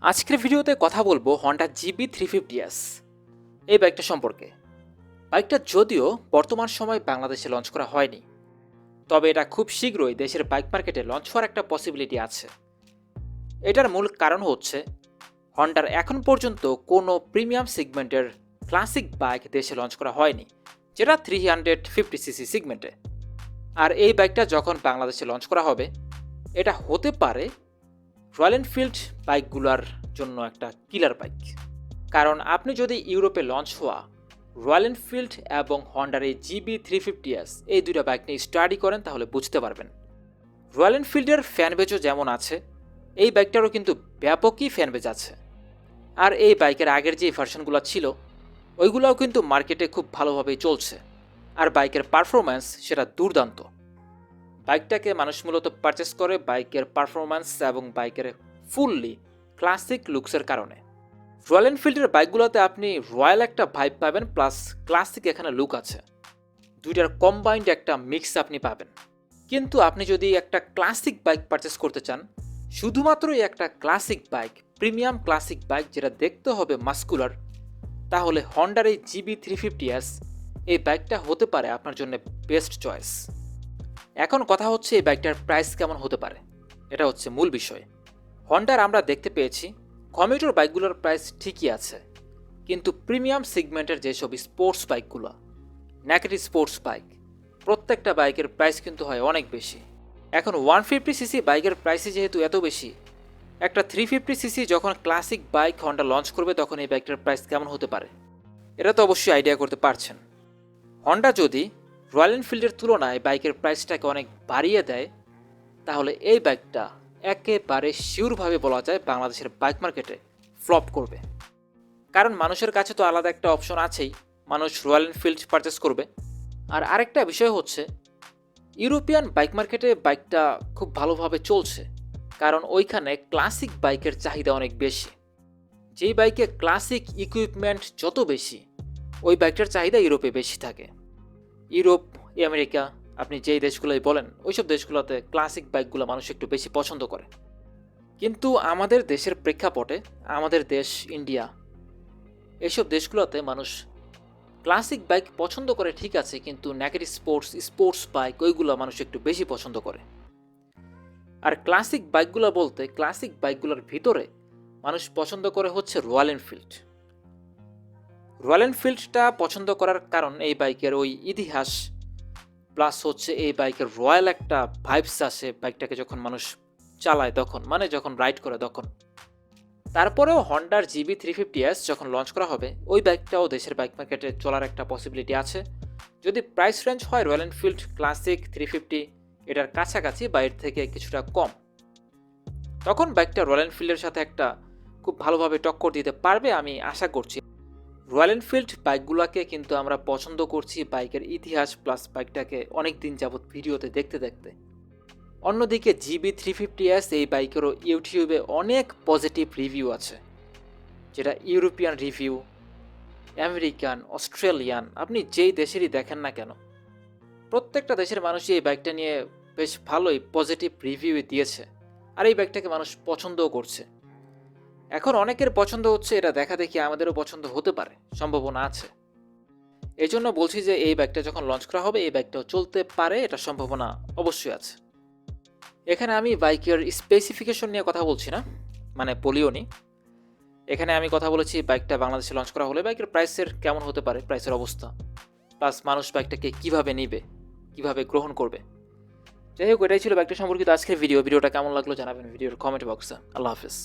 আজকের ভিডিওতে কথা বলবো হন্ডা GB350S এই বাইকটা সম্পর্কে। বাইকটা যদিও বর্তমান সময় বাংলাদেশে লঞ্চ করা হয়নি, তবে এটা খুব শীঘ্রই দেশের বাইক মার্কেটে লঞ্চ হওয়ার একটা পসিবিলিটি আছে। এটার মূল কারণ হচ্ছে হন্ডার এখন পর্যন্ত কোনো প্রিমিয়াম সেগমেন্টের ক্লাসিক বাইক দেশে লঞ্চ করা হয়নি, যেটা 350cc সেগমেন্টে। আর এই বাইকটা যখন বাংলাদেশে লঞ্চ করা হবে, এটা হতে পারে রয়্যাল এনফিল্ড বাইকগুলোর জন্য একটা কিলার বাইক। কারণ আপনি যদি ইউরোপে লঞ্চ হওয়া রয়্যাল এনফিল্ড এবং হন্ডার এই GB350S এই দুইটা বাইক নিয়ে স্টাডি করেন, তাহলে বুঝতে পারবেন রয়্যাল এনফিল্ডের ফ্যানবেজও যেমন আছে, এই বাইকটারও কিন্তু ব্যাপকই ফ্যানবেজ আছে। আর এই বাইকের আগের যে ভার্সনগুলো ছিল, ওইগুলোও কিন্তু মার্কেটে খুব ভালোভাবেই চলছে। আর বাইকের পারফরম্যান্স সেটা দুর্দান্ত। বাইকটাকে মানুষ মূলত পারচেস করে বাইকের পারফরম্যান্স এবং বাইকের ফুললি ক্লাসিক লুকসের কারণে। রয়্যাল এনফিল্ডের বাইকগুলোতে আপনি রয়্যাল একটা ভাইব পাবেন, প্লাস ক্লাসিক এখানে লুক আছে। দুইটার কম্বাইন্ড একটা মিক্স আপনি পাবেন। কিন্তু আপনি যদি একটা ক্লাসিক বাইক পারচেস করতে চান, শুধুমাত্রই একটা classic bike, premium classic bike যেটা দেখতে হবে মাস্কুলার, তাহলে হন্ডার এই GB350S এই বাইকটা হতে পারে আপনার জন্য বেস্ট চয়েস। এখন কথা হচ্ছে এই বাইকটার প্রাইস কেমন হতে পারে, এটা হচ্ছে মূল বিষয়। হন্ডার আমরা দেখতে পেয়েছি কমিউটার বাইকগুলোর প্রাইস ঠিকই আছে, কিন্তু প্রিমিয়াম সেগমেন্টের যেসব স্পোর্টস বাইকগুলো, নেকেড স্পোর্টস বাইক, প্রত্যেকটা বাইকের প্রাইস কিন্তু হয় অনেক বেশি। এখন 150cc বাইকের প্রাইসই যেহেতু এত বেশি, একটা 350cc যখন ক্লাসিক বাইক হন্ডা লঞ্চ করবে, তখন এই বাইকটার প্রাইস কেমন হতে পারে এটা তো অবশ্যই আইডিয়া করতে পারছেন। হন্ডা যদি রয়্যাল এনফিল্ডের তুলনায় বাইকের প্রাইসটাকে অনেক বাড়িয়ে দেয়, তাহলে এই বাইকটা একেবারে শিওরভাবে বলা যায় বাংলাদেশের বাইক মার্কেটে ফ্লপ করবে। কারণ মানুষের কাছে তো আলাদা একটা অপশন আছেই, মানুষ রয়্যাল এনফিল্ড পারচেস করবে। আর আরেকটা বিষয় হচ্ছে ইউরোপিয়ান বাইক মার্কেটে বাইকটা খুব ভালোভাবে চলছে, কারণ ওইখানে ক্লাসিক বাইকের চাহিদা অনেক বেশি। যেই বাইকে ক্লাসিক ইকুইপমেন্ট যত বেশি, ওই বাইকটার চাহিদা ইউরোপে বেশি থাকে। ইউরোপ, আমেরিকা, আপনি যেই দেশগুলোই বলেন, ওইসব দেশগুলোতে ক্লাসিক বাইকগুলো মানুষ একটু বেশি পছন্দ করে। কিন্তু আমাদের দেশের প্রেক্ষাপটে, আমাদের দেশ ইন্ডিয়া, এইসব দেশগুলোতে মানুষ ক্লাসিক বাইক পছন্দ করে ঠিক আছে, কিন্তু নেকেড স্পোর্টস বাইক ওইগুলো মানুষ একটু বেশি পছন্দ করে। আর ক্লাসিক বাইকগুলো বলতে, ক্লাসিক বাইকগুলোর ভিতরে মানুষ পছন্দ করে হচ্ছে রয়্যাল এনফিল্ড। রয়্যাল এনফিল্ডটা পছন্দ করার কারণ এই বাইকের ওই ইতিহাস, প্লাস হচ্ছে এই বাইকের রয়্যাল একটা ভাইবস আসে বাইকটাকে যখন মানুষ চালায়, তখন মানে যখন রাইড করে তখন। তারপরেও হন্ডার GB350S যখন লঞ্চ করা হবে, ওই বাইকটাও দেশের বাইক মার্কেটে চলার একটা পসিবিলিটি আছে, যদি প্রাইস রেঞ্জ হয় রয়্যাল এনফিল্ড ক্লাসিক 350 এটার কাছাকাছি বা এর থেকে কিছুটা কম। তখন বাইকটা রয়্যাল এনফিল্ডের সাথে একটা খুব ভালোভাবে টক্কর দিতে পারবে আমি আশা করছি। রয়্যাল এনফিল্ড বাইকগুলোকে কিন্তু আমরা পছন্দ করছি বাইকের ইতিহাস প্লাস বাইকটাকে অনেক দিন যাবৎ ভিডিওতে দেখতে দেখতে। অন্যদিকে GB350S এই বাইকেরও ইউটিউবে অনেক পজিটিভ রিভিউ আছে, যেটা ইউরোপিয়ান রিভিউ, আমেরিকান, অস্ট্রেলিয়ান, আপনি যেই দেশেরই দেখেন না কেন, প্রত্যেকটা দেশের মানুষই এই বাইকটা নিয়ে বেশ ভালোই পজিটিভ রিভিউ দিয়েছে। আর এই বাইকটাকে মানুষ পছন্দও করছে। এখন অনেকের পছন্দ হচ্ছে, এটা দেখা দেখি আমাদেরও পছন্দ হতে পারে, সম্ভাবনা আছে। এই জন্য বলছি যে এই বাইকটা যখন লঞ্চ করা হবে, এই বাইকটাও চলতে পারে, এটা সম্ভাবনা অবশ্যই আছে। এখানে আমি বাইকের স্পেসিফিকেশন নিয়ে কথা বলছি না, মানে বলিও নি। এখানে আমি কথা বলেছি বাইকটা বাংলাদেশে লঞ্চ করা হলে বাইকের প্রাইসের কেমন হতে পারে, প্রাইসের অবস্থা, প্লাস মানুষ বাইকটাকে কিভাবে নিবে, কিভাবে গ্রহণ করবে। যাই হোক, এটাই ছিল বাইকটা সম্পর্কিত আজকের ভিডিওটা কেমন লাগলো জানাবেন ভিডিওর কমেন্ট বক্সে। আল্লাহ হাফেজ।